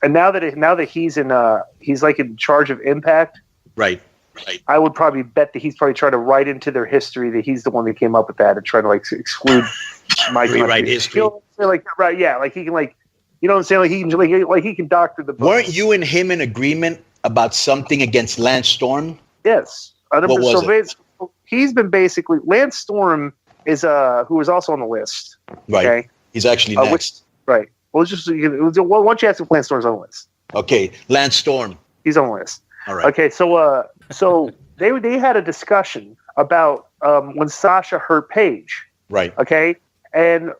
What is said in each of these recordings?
And now that he's like in charge of Impact, right. I would probably bet that he's probably trying to write into their history that he's the one that came up with that and trying to like exclude my rewrite history. You know, like right, yeah, like he can like, you know what I'm saying, like he can doctor the book. Weren't you and him in agreement about something against Lance Storm? Yes. What was it? He's been basically Lance Storm is who was also on the list. Right. Okay? He's actually next. Right. Well, it's just why don't you ask if Lance Storm's on the list? Okay, Lance Storm. He's on the list. All right. Okay, so they had a discussion about when Sasha hurt Paige. Right. Okay, and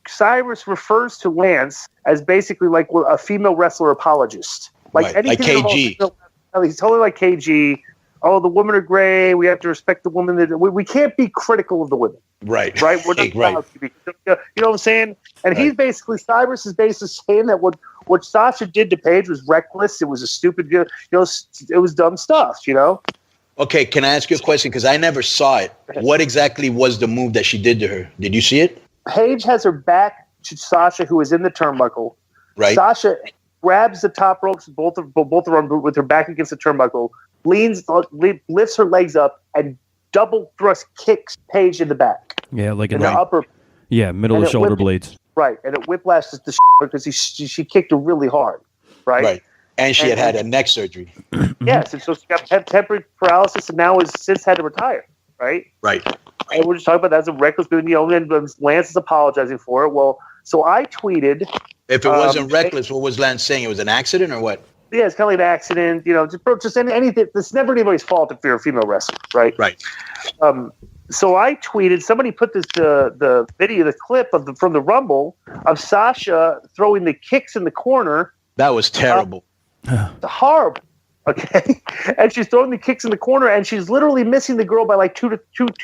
Cyrus refers to Lance as basically like a female wrestler apologist, like right. anything like KG. He's totally like KG. Oh, the women are great. We have to respect the women. We can't be critical of the women. Right. Right. We're not allowed to be. You know what I'm saying? And he's basically Cyrus is basically saying that what Sasha did to Paige was reckless. It was a stupid. You know, it was dumb stuff. You know. Okay. Can I ask you a question? Because I never saw it. What exactly was the move that she did to her? Did you see it? Paige has her back to Sasha, who is in the turnbuckle. Right. Sasha grabs the top ropes, both of them with her back against the turnbuckle, lifts her legs up, and double thrust kicks Paige in the back. Yeah, like in the upper. Yeah, middle of shoulder blades. Right, and it whiplashes the because she kicked her really hard. Right. Right. And she had a neck surgery. Yes, and so she got temporary paralysis, and now has since had to retire. Right. Right. And we're just talking about that's a reckless move. You know, and Lance is apologizing for it. Well, so I tweeted. If it wasn't reckless, what was Lance saying? It was an accident or what? Yeah, it's kind of like an accident. You know, just anything. It's never anybody's fault if you're a female wrestler, right? Right. So I tweeted. Somebody put this the video, the clip from the Rumble of Sasha throwing the kicks in the corner. That was terrible. Horrible. Okay, and she's throwing the kicks in the corner, and she's literally missing the girl by like 2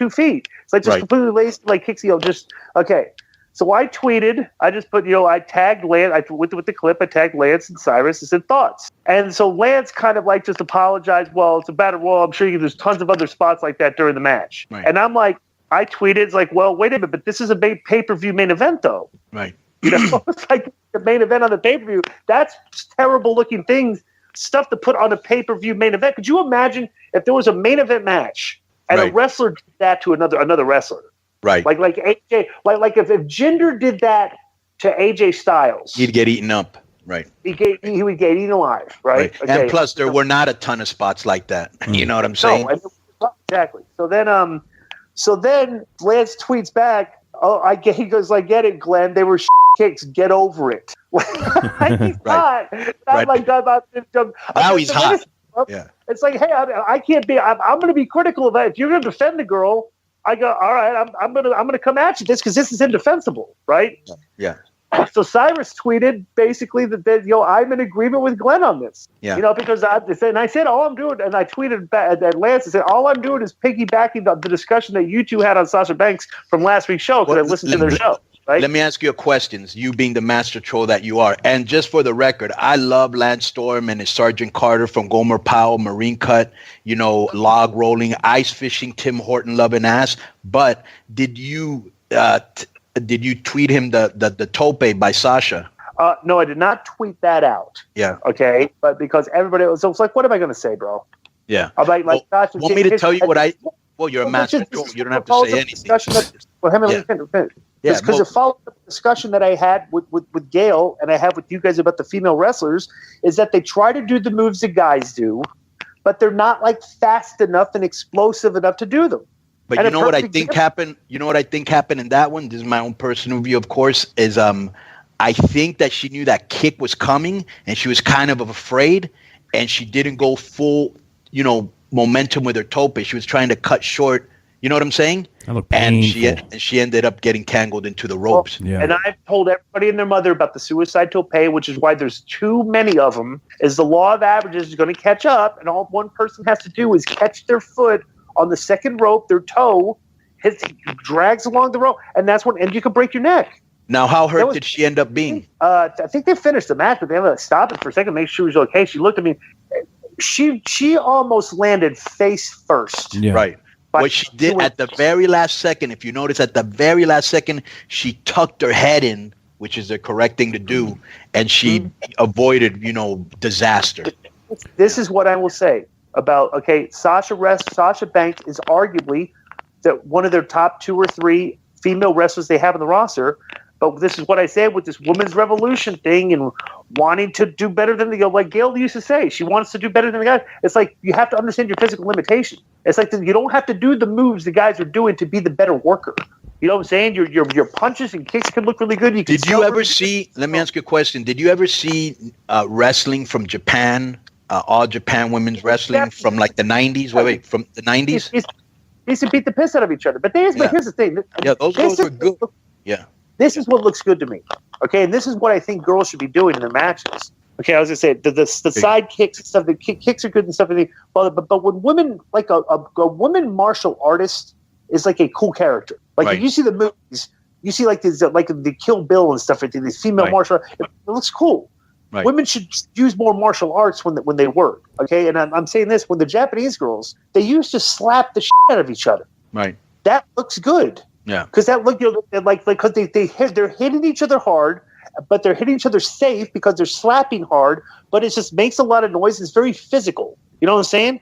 feet. It's like just completely lazy, like kicks. You know, just okay. So I tweeted. I just put, I tagged Lance. With the clip, I tagged Lance and Cyrus and said thoughts. And so Lance kind of like just apologized. Well, it's a battle royal. I'm sure there's tons of other spots like that during the match. Right. And I'm like, I tweeted, it's like, well, wait a minute, but this is a pay-per-view main event, though. Right. You know, it's like the main event on the pay-per-view. That's terrible looking things. Stuff to put on a pay-per-view main event. Could you imagine if there was a main event match and a wrestler did that to another wrestler? Right. Like AJ, like if Jinder did that to AJ Styles, he'd get eaten up. Right. He would get eaten alive. Right. Okay. And plus, there were not a ton of spots like that. You know what I'm saying? No, exactly. So then Lance tweets back. Oh, he goes like, "Get it, Glenn. They were kicks. Get over it." He's not. I'm like, now he's hot. Yeah. It's like, hey, I can't be. I'm going to be critical of that. If you're going to defend the girl, I go, all right. I'm going to come at you because this is indefensible, right? Yeah. So Cyrus tweeted basically that I'm in agreement with Glenn on this. Yeah. Because I said all I'm doing, and I tweeted at Lance and said all I'm doing is piggybacking the discussion that you two had on Sasha Banks from last week's show because I listened to their show. Right? Let me ask you a question, you being the master troll that you are. And just for the record, I love Lance Storm and his Sergeant Carter from Gomer Powell, Marine Cut, log rolling, ice fishing, Tim Horton loving ass. But did you tweet him the tope by Sasha? No, I did not tweet that out. Yeah. Okay. But because everybody was like, what am I going to say, bro? Yeah. I'm like Sasha. Want me to tell you what well, you're a master troll. You don't have to say anything. Yeah, because it followed the discussion that I had with Gail and I have with you guys about the female wrestlers is that they try to do the moves that guys do, but they're not like fast enough and explosive enough to do them. But you know what I think happened? You know what I think happened in that one? This is my own personal view, of course, is I think that she knew that kick was coming and she was kind of afraid and she didn't go full, momentum with her tope. She was trying to cut short. You know what I'm saying? And she ended up getting tangled into the ropes. Well, yeah. And I've told everybody and their mother about the suicide tope, which is why there's too many of them, is the law of averages is going to catch up, and all one person has to do is catch their foot on the second rope, their toe, drags along the rope, and you can break your neck. Now, how hurt did she end up being? I think they finished the match, but they had to stop it for a second, make sure she was okay. She looked at me. She almost landed face first. Yeah. Right. What she did at the very last second, if you notice, at the very last second, she tucked her head in which is the correct thing to do, and she avoided, disaster. This is what I will say about Sasha Banks is arguably one of their top 2 or 3 female wrestlers they have in the roster. But this is what I said with this women's revolution thing and wanting to do better than like Gail used to say, she wants to do better than the guys. It's like you have to understand your physical limitation. It's like you don't have to do the moves the guys are doing to be the better worker. You know what I'm saying? Your punches and kicks can look really good. Did you ever see? Let me ask you a question. Did you ever see wrestling from Japan? All Japan women's wrestling from like the 90s? Wait, from the 90s? They used to beat the piss out of each other. But here's the thing. Yeah, those girls were good. Yeah. This is what looks good to me. Okay, and this is what I think girls should be doing in their matches. Okay, I was gonna say the side kicks and stuff. The kicks are good and stuff. But when women like a woman martial artist is like a cool character. Like if you see the movies, you see like the Kill Bill and stuff. These female martial arts, it looks cool. Right. Women should use more martial arts when they work. Okay, and I'm saying this: when the Japanese girls, they used to slap the shit out of each other. Right. That looks good. Yeah. Because that look, because they're hitting each other hard, but they're hitting each other safe because they're slapping hard. But it just makes a lot of noise. It's very physical. You know what I'm saying?